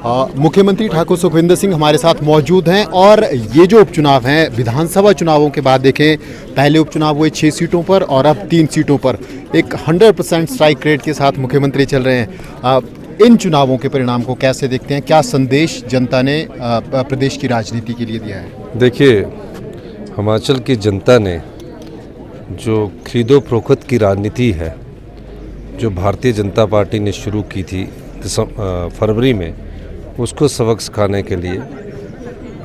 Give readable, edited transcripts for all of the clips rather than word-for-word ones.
मुख्यमंत्री ठाकुर सुखविंदर सिंह हमारे साथ मौजूद हैं और ये जो उपचुनाव हैं विधानसभा चुनावों के बाद देखें, पहले उपचुनाव हुए 6 सीटों पर और अब 3 सीटों पर एक 100% स्ट्राइक रेट के साथ मुख्यमंत्री चल रहे हैं। इन चुनावों के परिणाम को कैसे देखते हैं? क्या संदेश जनता ने प्रदेश की राजनीति के लिए दिया है? देखिए, हिमाचल की जनता ने जो खरीदो फरोख्त की राजनीति है जो भारतीय जनता पार्टी ने शुरू की थी फरवरी में, उसको सबक सिखाने के लिए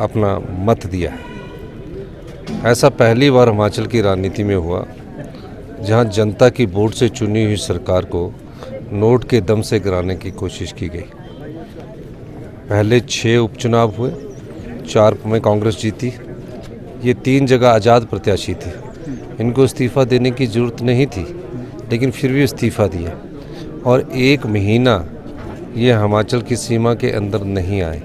अपना मत दिया है। ऐसा पहली बार हिमाचल की राजनीति में हुआ जहां जनता की वोट से चुनी हुई सरकार को नोट के दम से गिराने की कोशिश की गई। पहले 6 उपचुनाव हुए, 4 में कांग्रेस जीती। ये 3 जगह आज़ाद प्रत्याशी थे, इनको इस्तीफ़ा देने की ज़रूरत नहीं थी, लेकिन फिर भी इस्तीफ़ा दिया और 1 महीना ये हिमाचल की सीमा के अंदर नहीं आए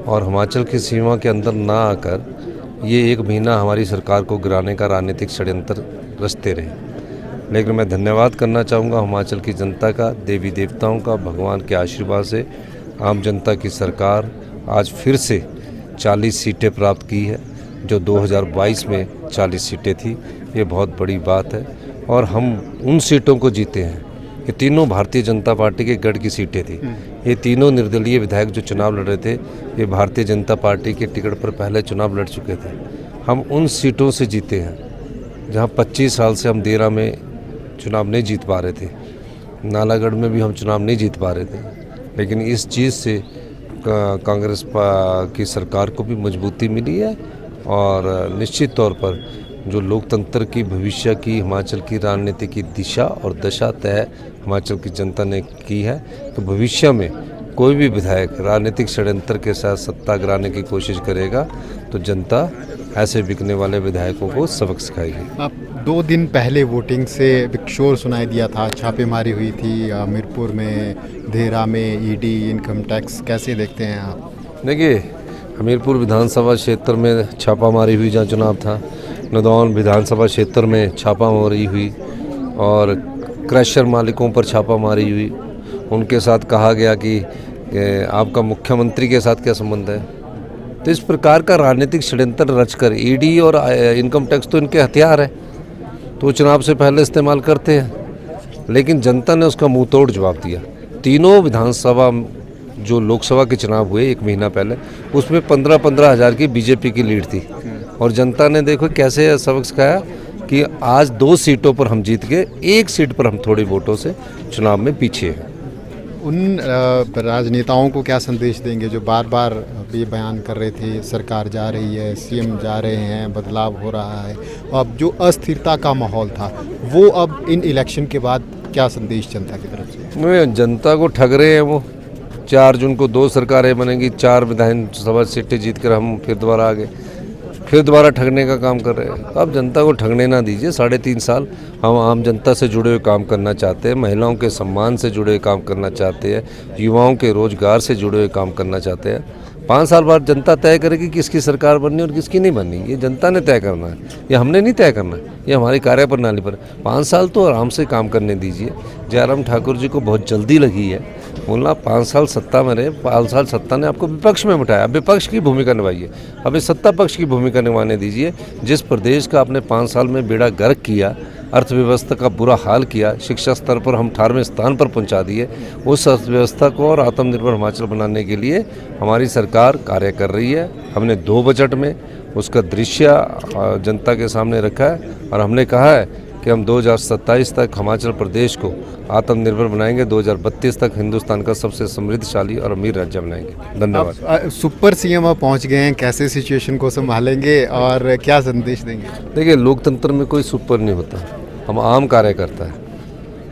और हिमाचल की सीमा के अंदर ना आकर ये 1 महीना हमारी सरकार को गिराने का राजनीतिक षड्यंत्र रचते रहे। लेकिन मैं धन्यवाद करना चाहूँगा हिमाचल की जनता का, देवी देवताओं का, भगवान के आशीर्वाद से आम जनता की सरकार आज फिर से 40 सीटें प्राप्त की है। जो 2022 में 40 सीटें थी, ये बहुत बड़ी बात है और हम उन सीटों को जीते हैं। ये तीनों भारतीय जनता पार्टी के गढ़ की सीटें थी। ये तीनों निर्दलीय विधायक जो चुनाव लड़ रहे थे, ये भारतीय जनता पार्टी के टिकट पर पहले चुनाव लड़ चुके थे। हम उन सीटों से जीते हैं जहां 25 साल से हम देरा में चुनाव नहीं जीत पा रहे थे, नालागढ़ में भी हम चुनाव नहीं जीत पा रहे थे। लेकिन इस चीज़ से कांग्रेस की सरकार को भी मजबूती मिली है और निश्चित तौर पर जो लोकतंत्र की भविष्य की हिमाचल की राजनीति की दिशा और दशा तय हिमाचल की जनता ने की है। तो भविष्य में कोई भी विधायक राजनीतिक षड्यंत्र के साथ सत्ता गिराने की कोशिश करेगा तो जनता ऐसे बिकने वाले विधायकों को सबक सिखाएगी। आप 2 दिन पहले वोटिंग से शोर सुनाई दिया था, छापेमारी हुई थी हमीरपुर में, देहरा में, ईडी, इनकम टैक्स, कैसे देखते हैं आप? देखिए, हमीरपुर विधानसभा क्षेत्र में छापामारी हुई जहाँ चुनाव था, नदौन विधानसभा क्षेत्र में छापामारी हुई और क्रशर मालिकों पर छापामारी हुई। उनके साथ कहा गया कि आपका मुख्यमंत्री के साथ क्या संबंध है। तो इस प्रकार का राजनीतिक षड्यंत्र रचकर ईडी और इनकम टैक्स तो इनके हथियार है, तो चुनाव से पहले इस्तेमाल करते हैं। लेकिन जनता ने उसका मुंह तोड़ जवाब दिया। तीनों विधानसभा जो लोकसभा के चुनाव हुए 1 महीना पहले, उसमें 15-15 हज़ार की बीजेपी की लीड थी और जनता ने देखो कैसे सबक सिखाया कि आज 2 सीटों पर हम जीत गए, 1 सीट पर हम थोड़ी वोटों से चुनाव में पीछे हैं। उन राजनेताओं को क्या संदेश देंगे जो बार बार ये बयान कर रहे थे सरकार जा रही है, सीएम जा रहे हैं, बदलाव हो रहा है, अब जो अस्थिरता का माहौल था वो अब इन इलेक्शन के बाद क्या संदेश जनता की तरफ से? जनता को ठग रहे हैं वो। 4 जून को 2 सरकारें बनेंगी, 4 विधानसभा सीटें जीतकर हम फिर दोबारा आ गए, फिर दोबारा ठगने का काम कर रहे हैं। अब जनता को ठगने ना दीजिए। 3.5 साल हम आम जनता से जुड़े हुए काम करना चाहते हैं, महिलाओं के सम्मान से जुड़े हुए काम करना चाहते हैं, युवाओं के रोजगार से जुड़े हुए काम करना चाहते हैं। 5 साल बाद जनता तय करेगी किसकी सरकार बननी और किसकी नहीं बननी। ये जनता ने तय करना है, ये हमने नहीं तय करना है, ये हमारी कार्यप्रणाली पर। 5 साल तो आराम से काम करने दीजिए। जयराम ठाकुर जी को बहुत जल्दी लगी है, बोलना 5 साल सत्ता में रहे, 5 साल सत्ता ने आपको विपक्ष में बिठाया, विपक्ष की भूमिका निभाइए, हमें सत्ता पक्ष की भूमिका निभाने दीजिए। जिस प्रदेश का आपने 5 साल में बेड़ा गर्क किया, अर्थव्यवस्था का बुरा हाल किया, शिक्षा स्तर पर हम 18वें स्थान पर पहुंचा दिए, उस अर्थव्यवस्था को और आत्मनिर्भर हिमाचल बनाने के लिए हमारी सरकार कार्य कर रही है। हमने 2 बजट में उसका दृश्य जनता के सामने रखा है और हमने कहा है कि हम 2027 तक हिमाचल प्रदेश को आत्मनिर्भर बनाएंगे, 2032 तक हिंदुस्तान का सबसे समृद्धशाली और अमीर राज्य बनाएंगे। धन्यवाद। सुपर सीएम अब पहुंच गए हैं, कैसे सिचुएशन को संभालेंगे और क्या संदेश देंगे? देखिए, लोकतंत्र में कोई सुपर नहीं होता, हम आम कार्यकर्ता है।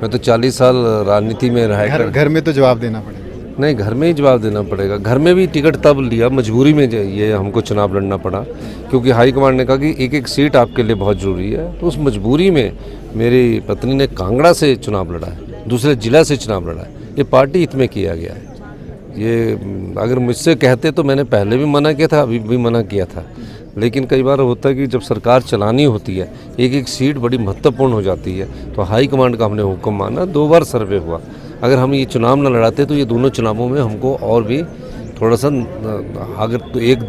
मैं तो 40 साल राजनीति में रहा। घर में तो जवाब देना पड़ेगा। नहीं, घर में ही जवाब देना पड़ेगा। घर में भी टिकट तब लिया, मजबूरी में ये हमको चुनाव लड़ना पड़ा, क्योंकि हाईकमांड ने कहा कि 1-1 सीट आपके लिए बहुत ज़रूरी है। तो उस मजबूरी में मेरी पत्नी ने कांगड़ा से चुनाव लड़ा है, दूसरे जिला से चुनाव लड़ा है। ये पार्टी हित में किया गया है। ये अगर मुझसे कहते तो मैंने पहले भी मना किया था, अभी भी मना किया था। लेकिन कई बार होता है कि जब सरकार चलानी होती है, 1-1 सीट बड़ी महत्वपूर्ण हो जाती है, तो हाईकमांड का हमने हुक्म माना। 2 बार सर्वे हुआ। अगर हम ये चुनाव न लड़ाते तो ये दोनों चुनावों में हमको और भी थोड़ा सा अगर तो एक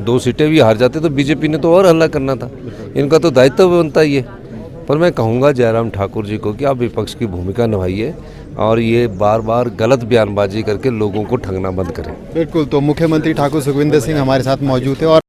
दो सीटें भी हार जाते तो बीजेपी ने तो और हल्ला करना था। इनका तो दायित्व बनता ही है। पर मैं कहूँगा जयराम ठाकुर जी को कि आप विपक्ष की भूमिका निभाइए और ये बार बार गलत बयानबाजी करके लोगों को ठगना बंद करें। बिल्कुल, तो मुख्यमंत्री ठाकुर सुखविंदर सिंह हमारे साथ मौजूद थे और